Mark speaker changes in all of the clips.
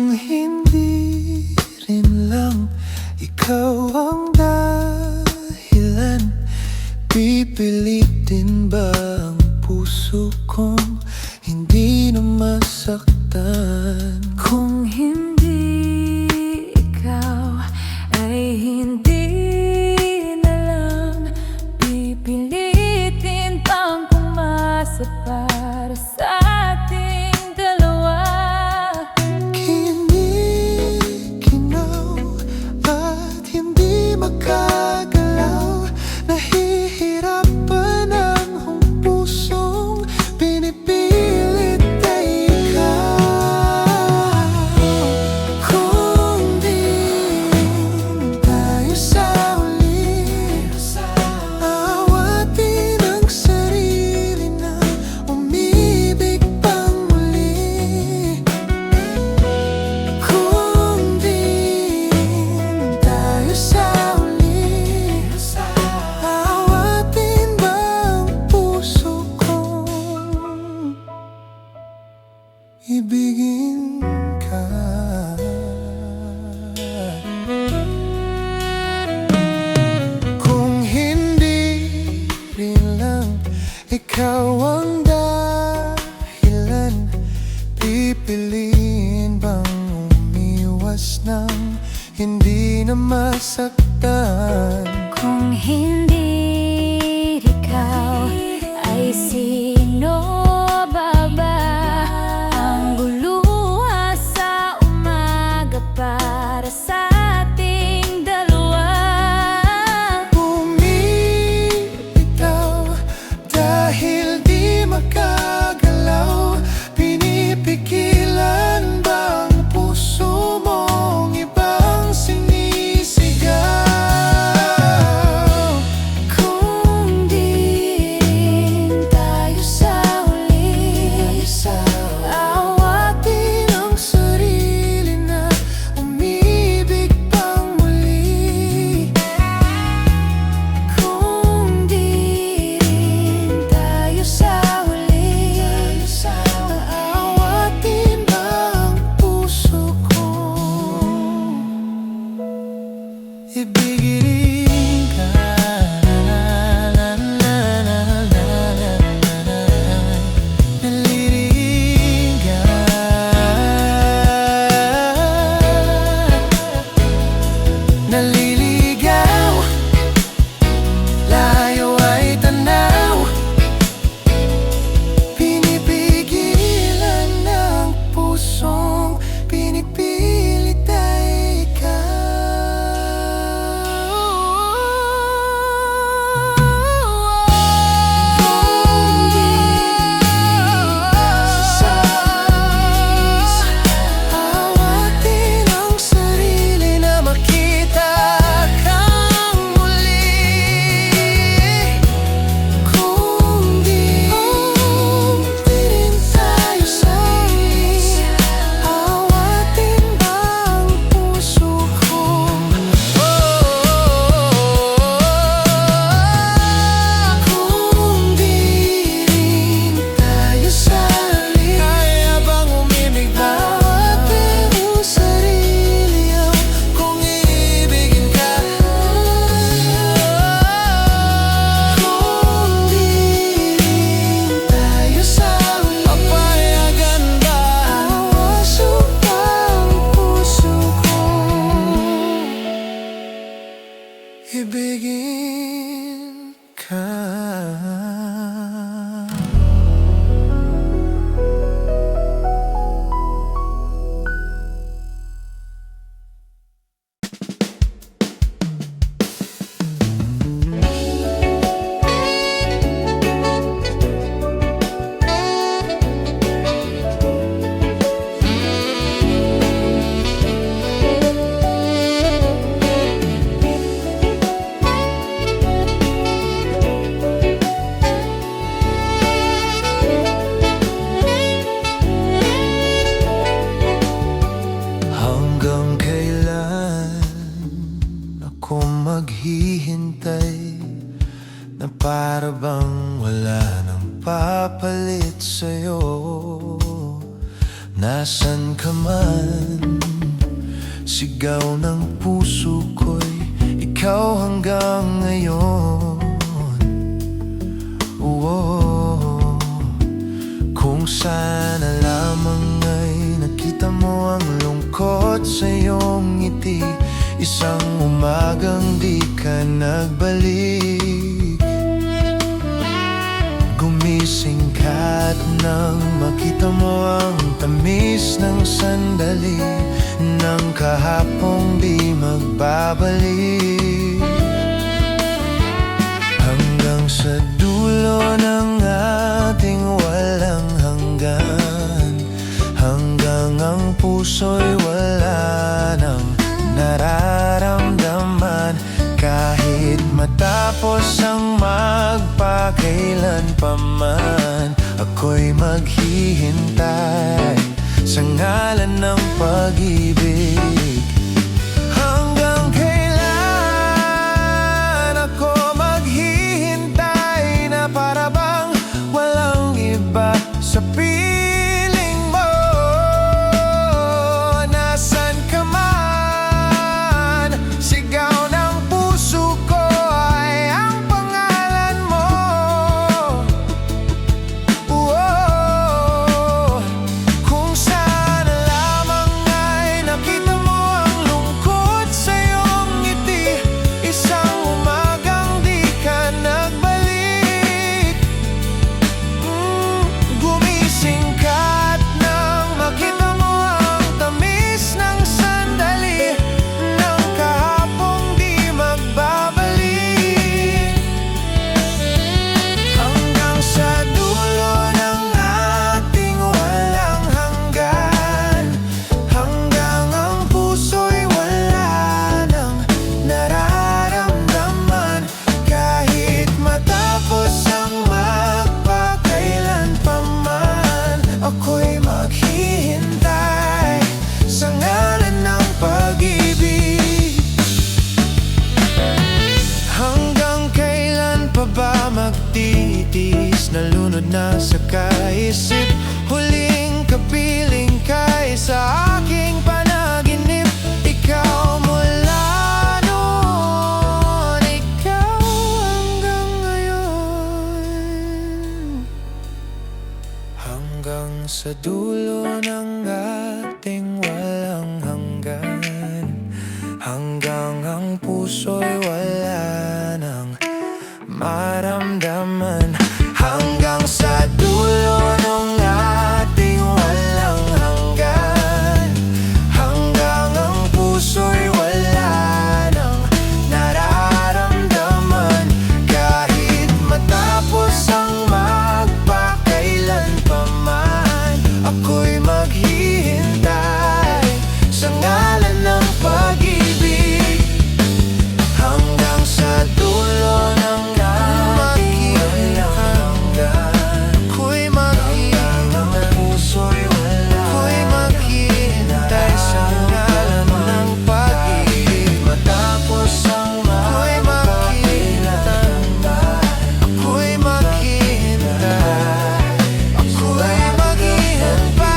Speaker 1: Kung hindi rin lang ikaw ang dahilan, pipilitin ba ang puso kong hindi na masaktan?
Speaker 2: Kung hindi ikaw ay hindi na lang, pipilitin pang pumasa para sa ating dalawa.
Speaker 1: Kinikinaw at hindi makagalaw, nahihirapan ang pusong pinipilit ay ikaw. Kung di tayo sa uli, awatin ang sarili na umibig pang muli. Kung di tayo sa uli, awatin ba ang puso kong ibigin ka? Kung hindi rin lang ikaw ang dahilan, pipiliin bang umiwas ng hindi na masaktan?
Speaker 2: Kung hindi ikaw ay sino ba ang guluha sa umaga para sa ating dalawa?
Speaker 1: Bumibitaw dahil di makagalaw, pinipigilan ba ang puso mong ibang sinisigaw?
Speaker 2: Kung di rin tayo sa uli,
Speaker 1: Awatin ang sarili na umibig pang muli.
Speaker 2: kung di rin tayo sa uli,
Speaker 1: Awatin ba ang puso kong ibigin ka? Naliligaw, layo ay tanaw, pinipigilan ng pusong pinipilit ay Awatin ang sarili na makita kang muli. Kung di rin tayo sa uli, awatin ba ang puso kong Kung di rin tayo sa uli, kaya bang umibig ba? Awatin ang sarili kung iibigin ka. Kung di rin tayo sa uli, papayagan ba? Awasok ang puso kong ibigin ka. Hanggang kailan ako maghihintay na para bang wala nang papalit sa'yo? Nasaan ka man? sigaw ng puso ko'y ikaw hanggang ngayon. Kung sana lamang ay nakita mo ang lungkot sa iyong ngiti, isang umagang di ka nagbalik. Gumising ka at nang makita mo ang tamis ng sandali ng kahapong di magbabalik. Hanggang sa dulo ng ating walang hanggan, hanggang ang puso'y wala nang nararamdaman. Kahit matapos ang magpakailan pa man, ako'y maghihintay sa ngalan ng pag-ibig. Hanggang kailan ako maghihintay na para bang walang iba sa piling mo? Nasaan ka man, sigaw ng puso ko ay ang pangalan mo. Kung sana lamang ay nakita mo ang lungkot sa iyong ngiti, isang umagang di ka nagbalik. Gumising ka at nang makita mo ang tamis ng sandali ng kahapong di magbabalik. Hanggang sa dulo ng ating walang hanggan, hanggang ang puso'y wala nang nararamdaman. Kahit matapos ang magpakailan pa man, ako'y maghihintay sa ngalan ng pag-ibig. Hanggang kailan pa ba magtitiis? Nalunod na sa kaisip, huling kapiling kay sa aking panaginip. Ikaw mula noon, ikaw hanggang ngayon. Hanggang sa dulo ng ating walang hanggan, hanggang ang puso'y wala nang maramdaman. Hanggang sa dulo ng ating walang hanggan, hanggang ang puso'y wala nang nararamdaman. Kahit matapos ang magpakailan pa man, ako'y maghihintay sa ngalan ng pag-ibig. Hanggang sa dulo ng ating walang hanggan, ako'y maghihintay, puso'y wala, ako'y maghihintay sa ngalan ng pag-ibig. Matapos ang magpakailan, ako'y maghihintay, ako'y maghihintay.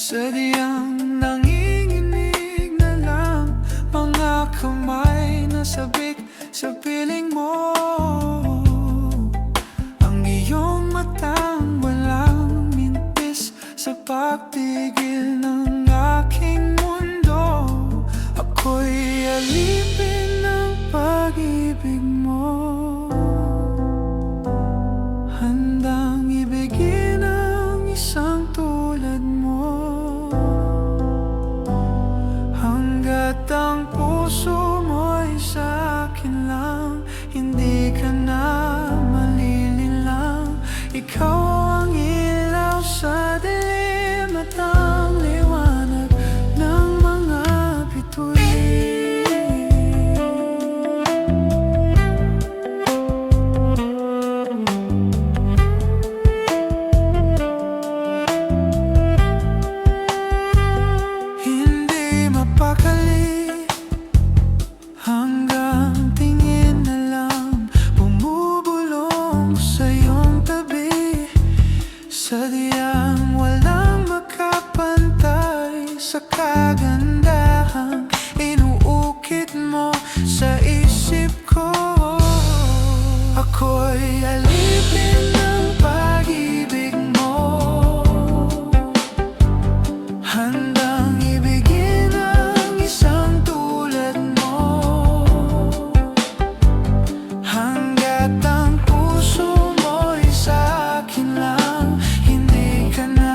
Speaker 1: Sadyang nanginginig na lang, mga kamay na sabik sa piling mo. Ang iyong matang walang mintis sa pagpigil ng aking mundo. Ako'y alipin ng pag-ibig mo, handang ibigin ang isang tulad mo. Hanggat ang puso mo'y sa akin lang, hindi ka na malililang. Ikaw ang ilaw sa dilim at ang liwanag ng mga bituin. Hindi mapakali hanggang tingin na lang, bumubulong sa iyong tabi. Sadyang walang makapantay sa kagandahang inuukit mo sa isip ko. Ako'y alipin ng pag-ibig mo, handang ibigin ang isang tulad mo. Hanggat ang puso mo'y sa akin lang, hindi ka na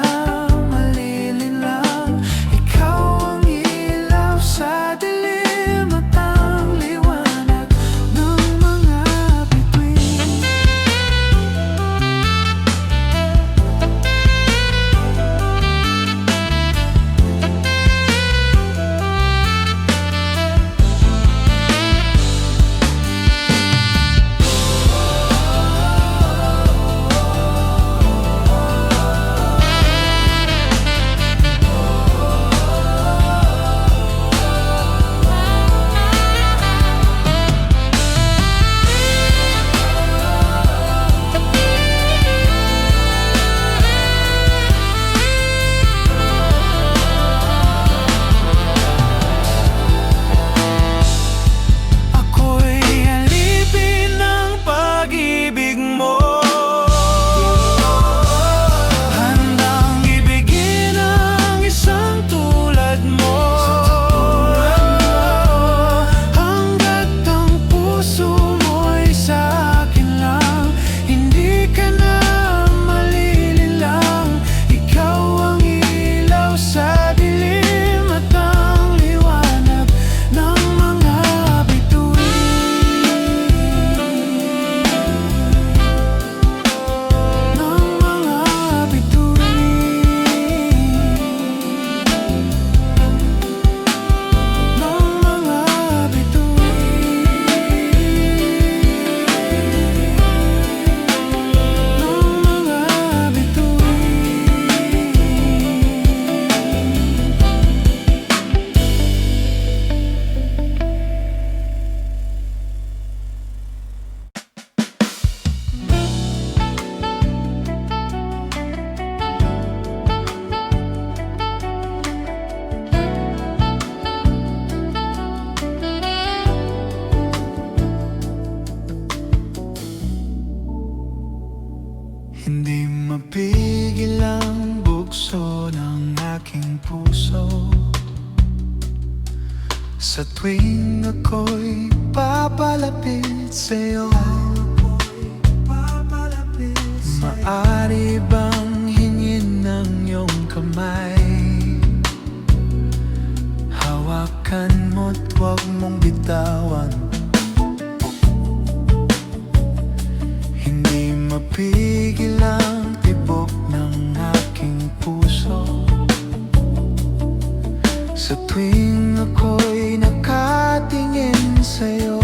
Speaker 1: malililang. Ikaw ang ilaw sa dilim at ang liwanag ng mga bituin. Ako'y alipin ng pag-ibig mo, handang ibigin ang isang tulad mo. Hanggat ang puso mo'y sa akin lang, hindi ka na malililang. Ikaw ang ilaw sa dilim at ang liwanag ng mga bituin. Ng mga bituin. Ng mga Hindi mapigil ang bugso ng aking puso sa tuwing ako'y papalapit sa'yo. Maari bang hingin ng iyong kamay? Hawakan mo't huwag mong bitawan. Hindi mapigil ang tibok ng aking puso sa tuwing ako'y nakatingin sa'yo.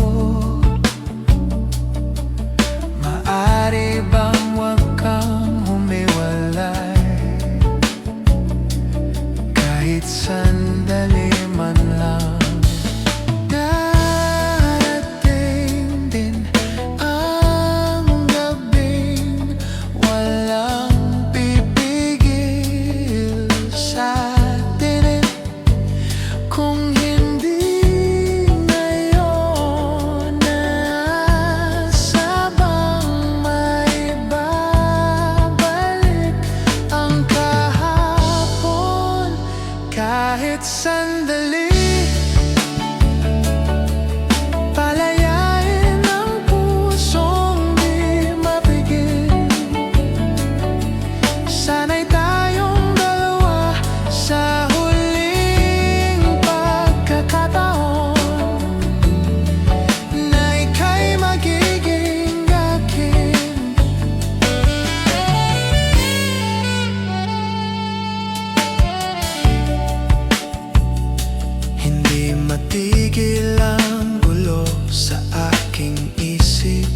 Speaker 1: aking isip.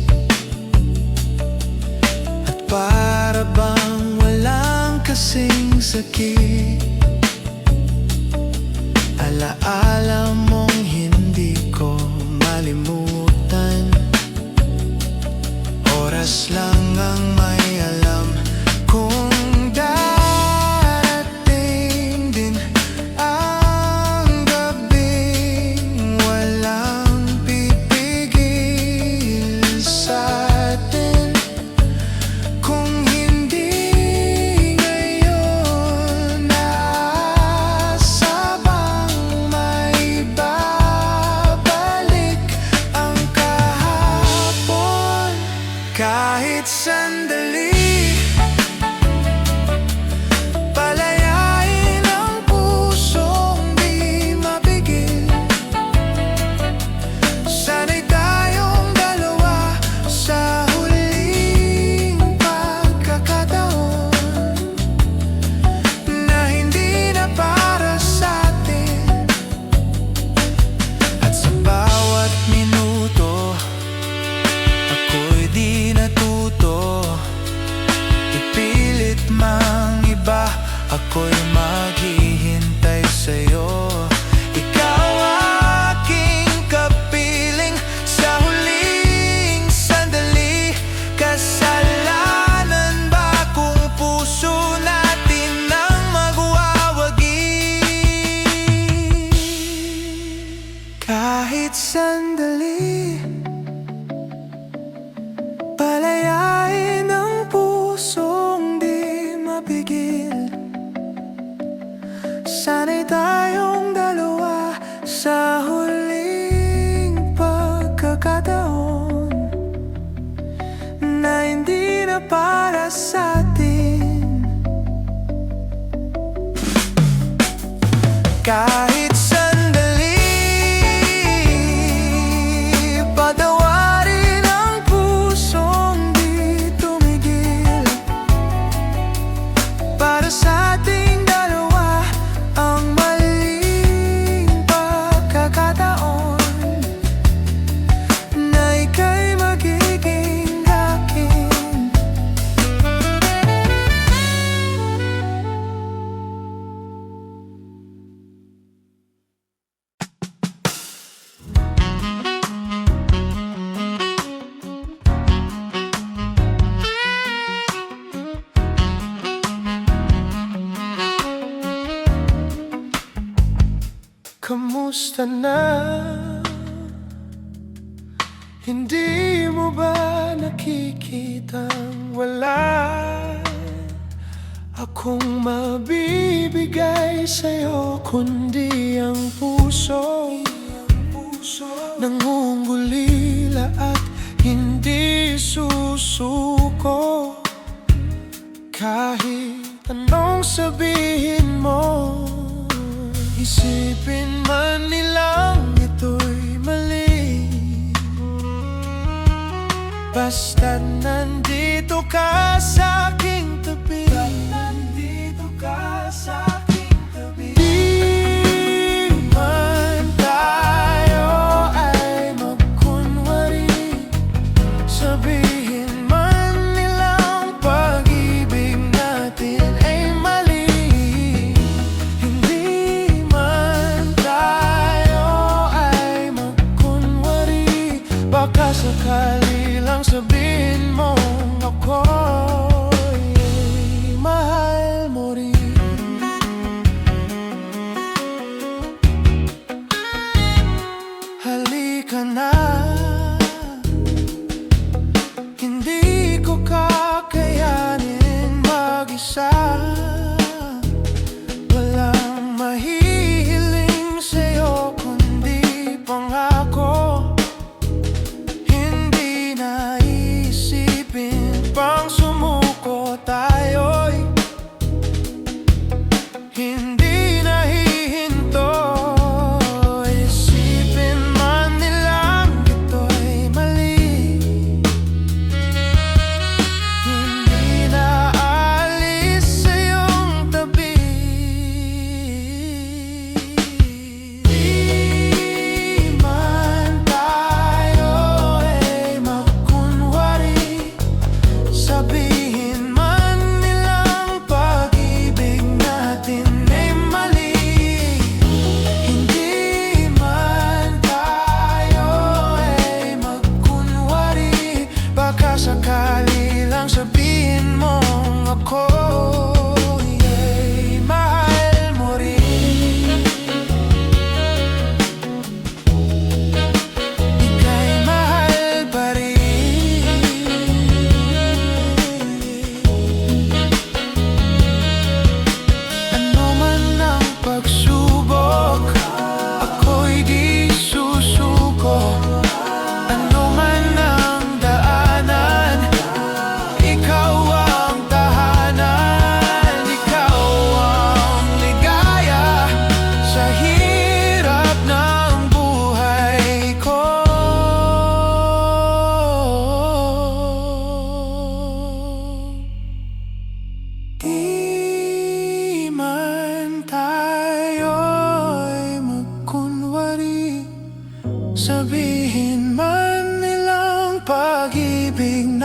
Speaker 1: At para bang walang kasing sakit, alaala mong hindi ko malimutan. Oras lang ang may alam kung darating din ang gabing walang pipigil sa'tin. Kung hindi ngayon, asa bang maibabalik ang kahapon? Kahit sandali, palayain ang pusong di mapigil. Sana'y tayong dalawa sa huling pagkakataon na hindi na para sa'tin. At sa bawat minuto, ako'y di natuto ipilit mang iba. Ako'y maghihintay sa'yo. Ikaw aking kapiling sa huling sandali. Kasalanan ba kung puso natin ang magwawagi? Kahit sandali, palayain ang pusong di mapigil. Sana'y tayong dalawa sa huling pagkakataon na hindi na para sa'tin. Kahit sandali, patawarin ang pusong di tumigil. Para sa ating dalawa ang maling pagkakataon na ika'y magiging akin. Kamusta na? Hindi mo ba nakikitang wala akong mabibigay sa'yo, kundi ang puso? Nangungulila at hindi susuko. Kahit anong sabihin mo, isipin man nilang ito'y mali, basta nandito ka sa aking tabi. Di man tayo ay magkunwari, sabihin man nilang pag-ibig natin ay mali. Hindi man tayo ay magkunwari, baka sakali lang sabihin mo ako'y mahal mo rin. Halika na, hindi ko kakayanin mag-isa. Walang mahihiling sa'yo kundi pangako. Hindi na isipin pang sumuko, tayo'y hindi nahihinto. Isipin man nilang ito'y mali, pag-ibig